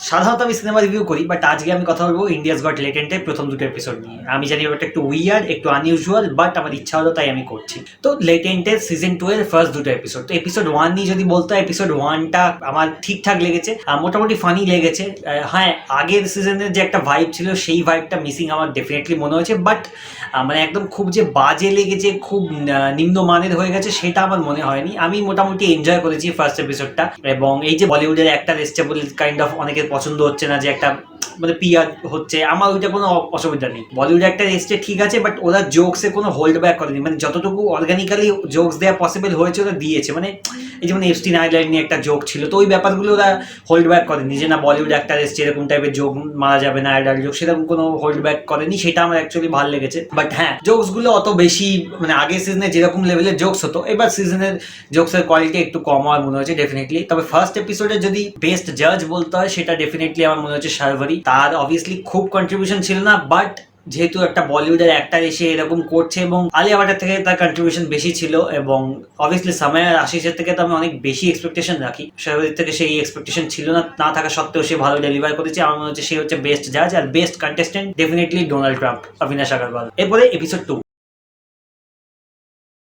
সাধারণত আমি cinema review করি, বাট আজকে আমি কথা বলবো ইন্ডিয়াস গট লেটেন্টের প্রথম দুটো এপিসোড নিয়ে। আমি জানি ওটা একটু উইয়ার্ড, একটু আনইউজুয়াল, বাট আমার ইচ্ছা হলো তাই আমি করছি। তো লেটেন্টের সিজন 2 এর ফার্স্ট দুটো এপিসোড, তো এপিসোড 1 নিয়ে যদি বলতে হয়, এপিসোড 1টা আমার ঠিকঠাক লেগেছে, মোটামুটি ফানি লেগেছে। হ্যাঁ, আগের সিজনের যে একটা ভাইব ছিল সেই ভাইবটা মিসিং আমার ডেফিনেটলি মনে হয়েছে, বাট মানে একদম খুব যে বাজে লেগেছে, খুব নিম্নমানের হয়ে গেছে সেটা আমার মনে হয়নি। আমি মোটামুটি এনজয় করেছি ফার্স্ট এপিসোডটা। এবং এই যে বলিউডের একটা এসছে বলে কাইন্ড অফ অনেকের পছন্দ হচ্ছে না, যে একটা মানে পিয়ার হচ্ছে, আমার ওইটা কোনো অসুবিধা নেই। বলিউড একটা এসছে ঠিক আছে, বাট ওরা জোকসে কোনো হোল্ড ব্যাক করেনি, মানে যতটুকু অর্গানিক্যালি জোকস দেওয়া পসিবল হয়েছে ওরা দিয়েছে। মানে এই যেমন এফস্টিন আইল্যান্ড নিয়ে একটা জোক ছিল, তো ওই ব্যাপারগুলো ওরা হোল্ড ব্যাক করেনি, যে না বলিউড অ্যাক্টার এসছে এরকম টাইপের জোক মারা যাবে না, অ্যাডাল্ট জোক, সেরকম কোনো হোল্ড ব্যাক করেনি, সেটা আমার অ্যাকচুয়ালি ভালো লেগেছে। বাট হ্যাঁ, জোকসগুলো অত বেশি মানে আগের সিজনে যেরকম লেভেলের জোকস হতো, এবার সিজনের জোকসের কোয়ালিটি একটু কম হওয়ার মনে হচ্ছে ডেফিনেটলি। তবে ফার্স্ট এপিসোডে যদি বেস্ট জাজ বলতে হয়, সেটা ডেফিনেটলি আমার মনে হচ্ছে শারভারি। তার অবভিয়াসলি খুব কন্ট্রিবিউশন ছিল না, বাট যেহেতু একটা বলিউডের অ্যাক্টার এসে এরকম করছে, এবং আলিয়া ভাটের থেকে তার কন্ট্রিবিউশন বেশি ছিল, এবং অবভিয়াসলি সামায়া আশিসের থেকে তো আমি অনেক বেশি এক্সপেকটেশন রাখি, শাহরুখের থেকে সেই এক্সপেকটেশন ছিল না, না থাকা সত্ত্বেও সে ভালো ডেলিভার করেছে। আমার মনে হচ্ছে সে হচ্ছে বেস্ট জাজ, আর best contestant definitely Donald Trump, Avinash Agarwal. এরপরে এপিসোড 2।